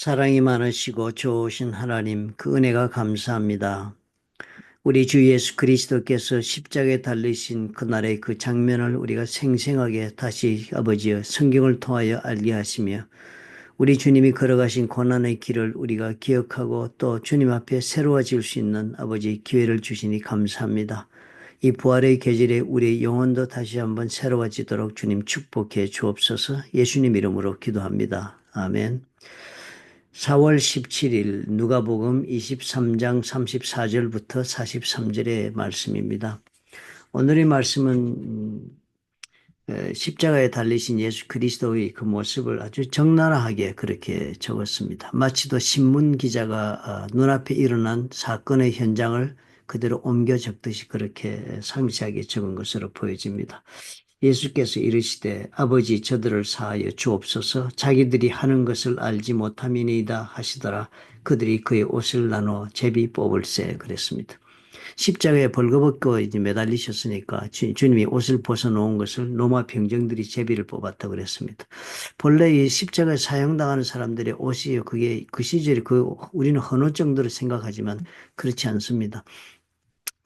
사랑이 많으시고 좋으신 하나님, 그 은혜가 감사합니다. 우리 주 예수 그리스도께서 십자가에 달리신 그날의 그 장면을 우리가 생생하게 다시 아버지여 성경을 통하여 알게 하시며 우리 주님이 걸어가신 고난의 길을 우리가 기억하고 또 주님 앞에 새로워질 수 있는 아버지 기회를 주시니 감사합니다. 이 부활의 계절에 우리의 영혼도 다시 한번 새로워지도록 주님 축복해 주옵소서. 예수님 이름으로 기도합니다. 아멘. 4월 17일 누가복음 23장 34절부터 43절의 말씀입니다. 오늘의 말씀은 십자가에 달리신 예수 그리스도의 그 모습을 아주 적나라하게 그렇게 적었습니다. 마치도 신문 기자가 눈앞에 일어난 사건의 현장을 그대로 옮겨 적듯이 그렇게 상세하게 적은 것으로 보여집니다. 예수께서 이르시되 아버지 저들을 사하여 주옵소서 자기들이 하는 것을 알지 못함이니이다 하시더라. 그들이 그의 옷을 나눠 제비 뽑을세 그랬습니다. 십자가에 벌거벗고 이제 매달리셨으니까 주님이 옷을 벗어놓은 것을 로마 병정들이 제비를 뽑았다고 그랬습니다. 본래 이 십자가에 사형당하는 사람들의 옷이 그게 그 시절에 우리는 헌옷 정도로 생각하지만 그렇지 않습니다.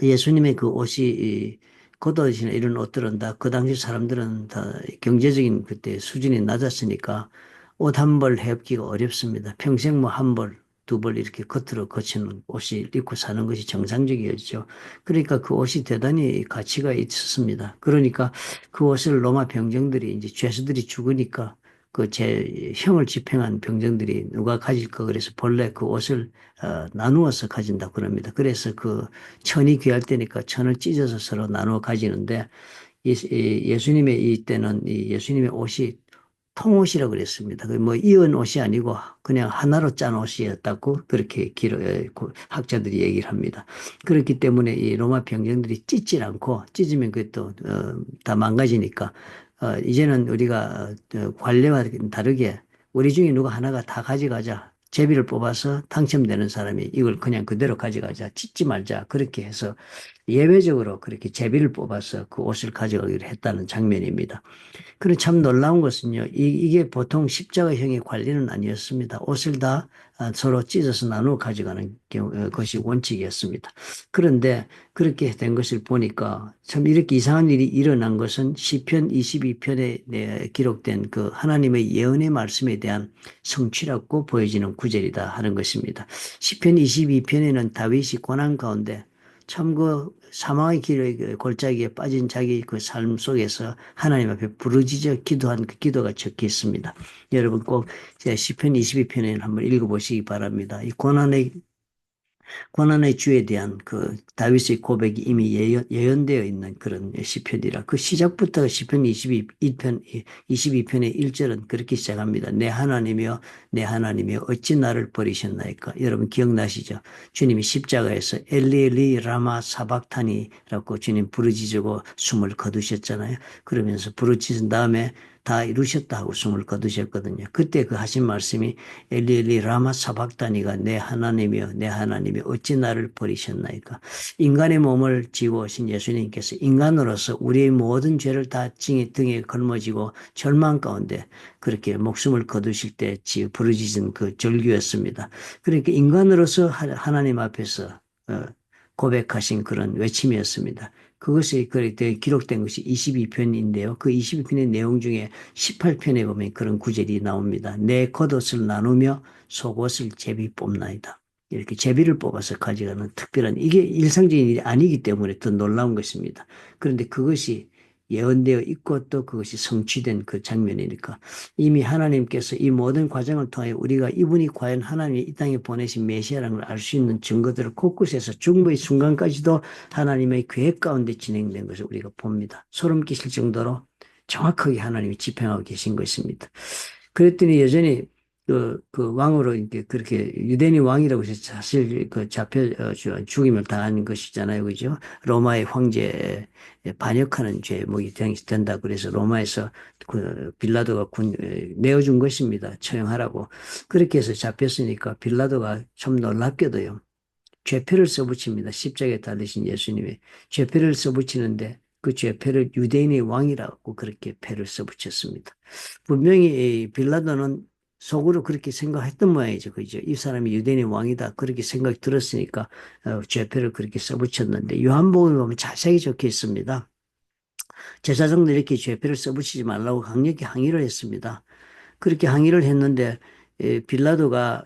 예수님의 그 옷이 겉옷이나 이런 옷들은 다 그 당시 사람들은 다 경제적인 그때 수준이 낮았으니까 옷 한 벌 해입기가 어렵습니다. 평생 뭐 한 벌, 두 벌 이렇게 겉으로 거치는 옷을 입고 사는 것이 정상적이었죠. 그러니까 그 옷이 대단히 가치가 있었습니다. 그러니까 그 옷을 로마 병정들이 이제 죄수들이 죽으니까 그 제 형을 집행한 병정들이 누가 가질까 그래서 본래 그 옷을 나누어서 가진다고 그럽니다. 그래서 그 천이 귀할 때니까 천을 찢어서 서로 나누어 가지는데 예수님의 이때는 이 예수님의 옷이 통옷이라고 그랬습니다. 뭐 이은 옷이 아니고 그냥 하나로 짠 옷이었다고 그렇게 학자들이 얘기를 합니다. 그렇기 때문에 이 로마 병정들이 찢질 않고 찢으면 그것도 다 망가지니까 이제는 우리가 관례와 다르게 우리 중에 누가 하나가 다 가져가자. 제비를 뽑아서 당첨되는 사람이 이걸 그냥 그대로 가져가자. 찢지 말자. 그렇게 해서 예외적으로 그렇게 제비를 뽑아서 그 옷을 가져가기로 했다는 장면입니다. 그리고 참 놀라운 것은요, 이게 보통 십자가형의 관리는 아니었습니다. 옷을 다 서로 찢어서 나누어 가져가는 것이 원칙이었습니다. 그런데 그렇게 된 것을 보니까 참 이렇게 이상한 일이 일어난 것은 시편 22편에 기록된 그 하나님의 예언의 말씀에 대한 성취라고 보여지는 구절이다 하는 것입니다. 시편 22편에는 다윗이 고난 가운데 참 그 사망의 길의 골짜기에 빠진 자기 그 삶 속에서 하나님 앞에 부르짖어 기도한 그 기도가 적혀 있습니다. 여러분 꼭 시편 22편을 한번 읽어보시기 바랍니다. 이 고난의 주에 대한 그 다윗의 고백이 이미 예언되어 있는 그런 시편이라 그 시작부터 시편 22편의 1절은 그렇게 시작합니다. 내 하나님이여 내 하나님이여 어찌 나를 버리셨나이까. 여러분 기억나시죠? 주님이 십자가에서 엘리 엘리 라마 사박타니라고 주님 부르짖고 숨을 거두셨잖아요. 그러면서 부르짖은 다음에 다 이루셨다 하고 숨을 거두셨거든요. 그때 그 하신 말씀이 엘리 엘리 라마 사박다니가 내 하나님이여 내 하나님이 어찌 나를 버리셨나이까. 인간의 몸을 지고 오신 예수님께서 인간으로서 우리의 모든 죄를 다 등에 걸머지고 절망 가운데 그렇게 목숨을 거두실 때 부르짖은 그 절규였습니다. 그러니까 인간으로서 하나님 앞에서 고백하신 그런 외침이었습니다. 그것이 그렇게 기록된 것이 22편인데요. 그 22편의 내용 중에 18편에 보면 그런 구절이 나옵니다. 내 겉옷을 나누며 속옷을 제비 뽑나이다. 이렇게 제비를 뽑아서 가져가는 특별한 이게 일상적인 일이 아니기 때문에 더 놀라운 것입니다. 그런데 그것이 예언되어 있고 또 그것이 성취된 그 장면이니까 이미 하나님께서 이 모든 과정을 통해 우리가 이분이 과연 하나님이 이 땅에 보내신 메시아라는 걸 알 수 있는 증거들을 곳곳에서 죽음의 순간까지도 하나님의 계획 가운데 진행된 것을 우리가 봅니다. 소름 끼칠 정도로 정확하게 하나님이 집행하고 계신 것입니다. 그랬더니 여전히 그 왕으로 이렇게 그렇게 유대인이 왕이라고 해서 사실 그 죽임을 당한 것이잖아요. 그죠? 로마의 황제에 반역하는 죄목이 된다. 그래서 로마에서 그 빌라도가 내어준 것입니다. 처형하라고. 그렇게 해서 잡혔으니까 빌라도가 좀 놀랍게도요. 죄표를 써붙입니다. 십자가에 달리신 예수님의 죄표를 써붙이는데 그 죄표를 유대인의 왕이라고 그렇게 표를 써붙였습니다. 분명히 빌라도는 속으로 그렇게 생각했던 모양이죠. 그죠? 이 사람이 유대인의 왕이다. 그렇게 생각이 들었으니까 죄표를 그렇게 써붙였는데 요한복음에 보면 자세히 적혀 있습니다. 제사장들이 이렇게 죄표를 써붙이지 말라고 강력히 항의를 했습니다. 그렇게 항의를 했는데 빌라도가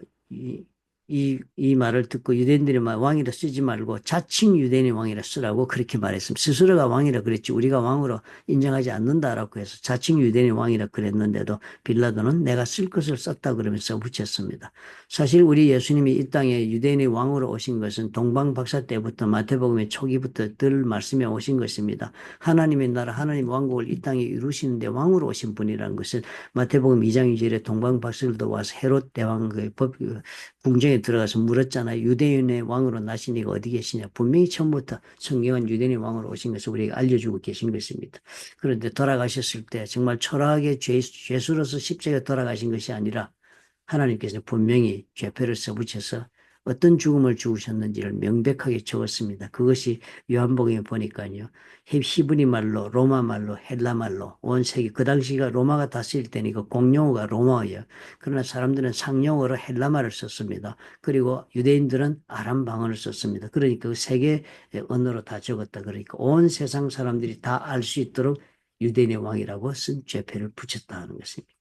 이 말을 듣고 유대인들이 왕이라 쓰지 말고 자칭 유대인의 왕이라 쓰라고 그렇게 말했습니다. 스스로가 왕이라 그랬지 우리가 왕으로 인정하지 않는다라고 해서 자칭 유대인의 왕이라 그랬는데도 빌라도는 내가 쓸 것을 썼다 그러면서 붙였습니다. 사실 우리 예수님이 이 땅에 유대인의 왕으로 오신 것은 동방박사 때부터 마태복음의 초기부터 늘 말씀해 오신 것입니다. 하나님의 나라 하나님 왕국을 이 땅에 이루시는데 왕으로 오신 분이라는 것을 마태복음 2장 2절에 동방박사들도 와서 헤롯 대왕 궁정에 들어가서 물었잖아요. 유대인의 왕으로 나신 이가 어디 계시냐. 분명히 처음부터 성경은 유대인의 왕으로 오신 것을 우리에게 알려주고 계신 것입니다. 그런데 돌아가셨을 때 정말 초라하게 죄수로서 십자가에 돌아가신 것이 아니라 하나님께서 분명히 죄표를 써붙여서 어떤 죽음을 죽으셨는지를 명백하게 적었습니다. 그것이 요한복음에 보니까요. 히브리 말로, 로마 말로, 헬라 말로, 온 세계, 그 당시가 로마가 다스릴 때니까 공용어가 로마어예요. 그러나 사람들은 상용어로 헬라 말을 썼습니다. 그리고 유대인들은 아람 방언을 썼습니다. 그러니까 그 세 개의 언어로 다 적었다. 그러니까 온 세상 사람들이 다 알 수 있도록 유대인의 왕이라고 쓴 죄표를 붙였다 하는 것입니다.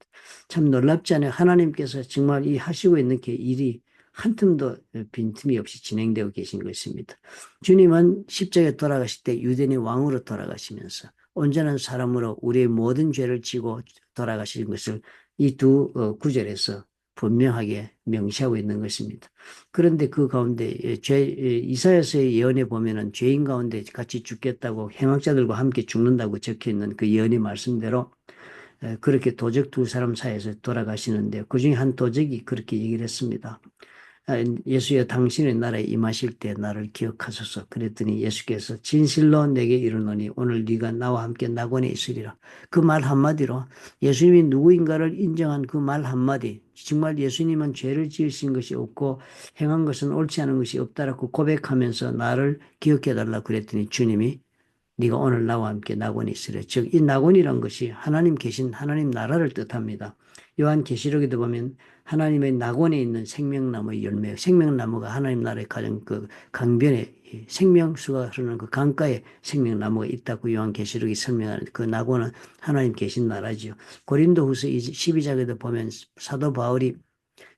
참 놀랍지 않아요? 하나님께서 정말 이 하시고 있는 게 일이 한 틈도 빈틈이 없이 진행되고 계신 것입니다. 주님은 십자가에 돌아가실 때 유대인의 왕으로 돌아가시면서 온전한 사람으로 우리의 모든 죄를 지고 돌아가신 것을 이 두 구절에서 분명하게 명시하고 있는 것입니다. 그런데 그 가운데 이사야서의 예언에 보면은 죄인 가운데 같이 죽겠다고 행악자들과 함께 죽는다고 적혀 있는 그 예언의 말씀대로 그렇게 도적 두 사람 사이에서 돌아가시는데 그중에 한 도적이 그렇게 얘기를 했습니다. 예수여 당신의 나라에 임하실 때 나를 기억하소서. 그랬더니 예수께서 진실로 내게 이르노니 오늘 네가 나와 함께 낙원에 있으리라. 그 말 한마디로 예수님이 누구인가를 인정한 그 말 한마디, 정말 예수님은 죄를 지으신 것이 없고 행한 것은 옳지 않은 것이 없다라고 고백하면서 나를 기억해달라 그랬더니 주님이 네가 오늘 나와 함께 낙원에 있으라. 즉 이 낙원이란 것이 하나님 계신 하나님 나라를 뜻합니다. 요한계시록에도 보면 하나님의 낙원에 있는 생명나무의 열매, 생명나무가 하나님 나라의 가장 그 강변에 생명수가 흐르는 그 강가에 생명나무가 있다고 요한계시록이 설명하는 그 낙원은 하나님 계신 나라지요. 고린도후서 12장에도 보면 사도 바울이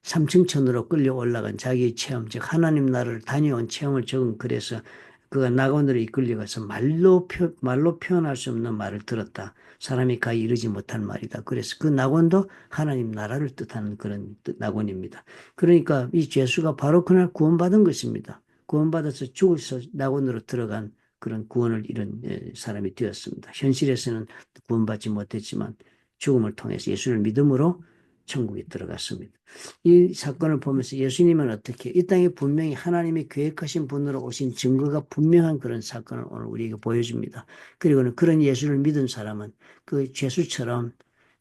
삼층천으로 끌려 올라간 자기의 체험, 즉 하나님 나라를 다녀온 체험을 적은 글에서 그가 낙원으로 이끌려가서 말로 표현할 수 없는 말을 들었다. 사람이 가히 이르지 못할 말이다. 그래서 그 낙원도 하나님 나라를 뜻하는 그런 낙원입니다. 그러니까 이 죄수가 바로 그날 구원받은 것입니다. 구원받아서 죽어서 낙원으로 들어간 그런 구원을 이룬 사람이 되었습니다. 현실에서는 구원받지 못했지만 죽음을 통해서 예수를 믿음으로 천국에 들어갔습니다. 이 사건을 보면서 예수님은 어떻게 이 땅에 분명히 하나님이 계획하신 분으로 오신 증거가 분명한 그런 사건을 오늘 우리에게 보여줍니다. 그리고는 그런 예수를 믿은 사람은 그 죄수처럼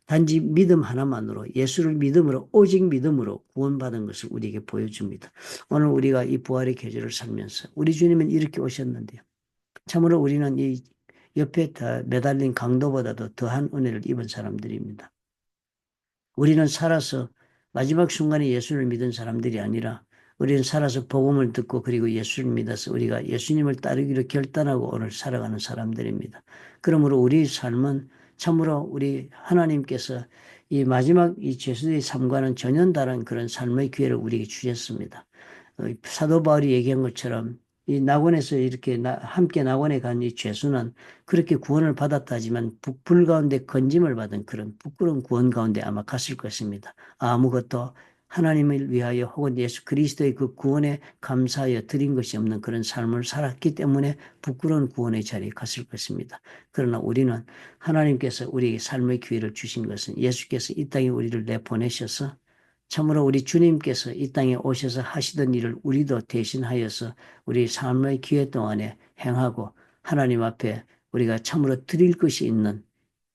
단지 믿음 하나만으로 예수를 믿음으로 오직 믿음으로 구원받은 것을 우리에게 보여줍니다. 오늘 우리가 이 부활의 계절을 살면서 우리 주님은 이렇게 오셨는데요. 참으로 우리는 이 옆에 매달린 강도보다도 더한 은혜를 입은 사람들입니다. 우리는 살아서 마지막 순간에 예수를 믿은 사람들이 아니라 우리는 살아서 복음을 듣고 그리고 예수를 믿어서 우리가 예수님을 따르기로 결단하고 오늘 살아가는 사람들입니다. 그러므로 우리 삶은 참으로 우리 하나님께서 이 마지막 이 죄수의 삶과는 전혀 다른 그런 삶의 기회를 우리에게 주셨습니다. 사도 바울이 얘기한 것처럼 이 낙원에서 이렇게 함께 낙원에 간 이 죄수는 그렇게 구원을 받았다지만 불 가운데 건짐을 받은 그런 부끄러운 구원 가운데 아마 갔을 것입니다. 아무것도 하나님을 위하여 혹은 예수 그리스도의 그 구원에 감사하여 드린 것이 없는 그런 삶을 살았기 때문에 부끄러운 구원의 자리에 갔을 것입니다. 그러나 우리는 하나님께서 우리에게 삶의 기회를 주신 것은 예수께서 이 땅에 우리를 내보내셔서 참으로 우리 주님께서 이 땅에 오셔서 하시던 일을 우리도 대신하여서 우리 삶의 기회 동안에 행하고 하나님 앞에 우리가 참으로 드릴 것이 있는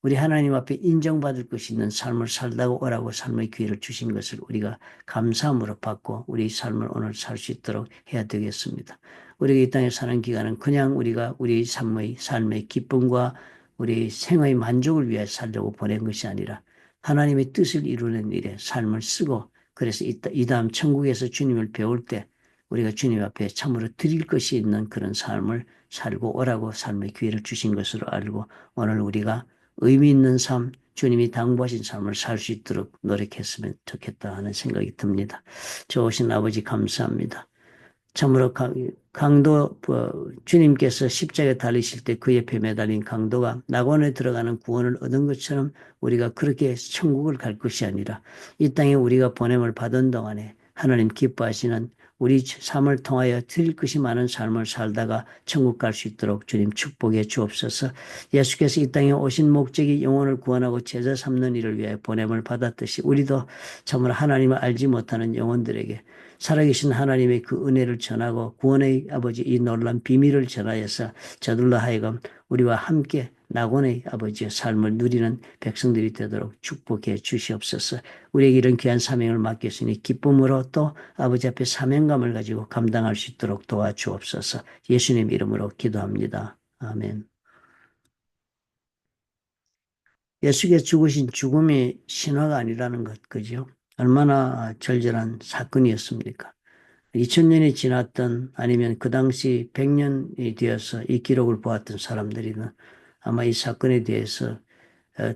우리 하나님 앞에 인정받을 것이 있는 삶을 살다가 오라고 삶의 기회를 주신 것을 우리가 감사함으로 받고 우리 삶을 오늘 살 수 있도록 해야 되겠습니다. 우리가 이 땅에 사는 기간은 그냥 우리가 우리 삶의 기쁨과 우리 생의 만족을 위해 살려고 보낸 것이 아니라 하나님의 뜻을 이루는 일에 삶을 쓰고 그래서 이 다음 천국에서 주님을 배울 때 우리가 주님 앞에 참으로 드릴 것이 있는 그런 삶을 살고 오라고 삶의 기회를 주신 것으로 알고 오늘 우리가 의미 있는 삶, 주님이 당부하신 삶을 살 수 있도록 노력했으면 좋겠다 하는 생각이 듭니다. 좋으신 아버지 감사합니다. 참으로 강도 주님께서 십자가에 달리실 때 그 옆에 매달린 강도가 낙원에 들어가는 구원을 얻은 것처럼 우리가 그렇게 천국을 갈 것이 아니라 이 땅에 우리가 보냄을 받은 동안에 하나님 기뻐하시는 우리 삶을 통하여 드릴 것이 많은 삶을 살다가 천국 갈 수 있도록 주님 축복해 주옵소서. 예수께서 이 땅에 오신 목적이 영혼을 구원하고 제자 삼는 일을 위하여 보냄을 받았듯이 우리도 참으로 하나님을 알지 못하는 영혼들에게 살아계신 하나님의 그 은혜를 전하고 구원의 아버지 이 놀라운 비밀을 전하여서 저들로 하여금 우리와 함께 낙원의 아버지의 삶을 누리는 백성들이 되도록 축복해 주시옵소서. 우리에게 이런 귀한 사명을 맡겼으니 기쁨으로 또 아버지 앞에 사명감을 가지고 감당할 수 있도록 도와주옵소서. 예수님 이름으로 기도합니다. 아멘. 예수께서 죽으신 죽음이 신화가 아니라는 것, 그죠? 얼마나 절절한 사건이었습니까? 2000년이 지났던 아니면 그 당시 100년이 되어서 이 기록을 보았던 사람들이는 아마 이 사건에 대해서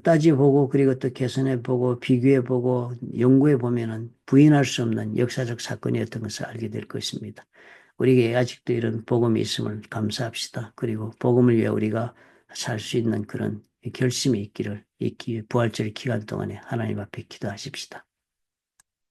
따져보고 그리고 또 개선해보고 비교해보고 연구해보면은 부인할 수 없는 역사적 사건이었던 것을 알게 될 것입니다. 우리에게 아직도 이런 복음이 있음을 감사합시다. 그리고 복음을 위해 우리가 살 수 있는 그런 결심이 있기를 이 부활절 기간 동안에 하나님 앞에 기도하십시다.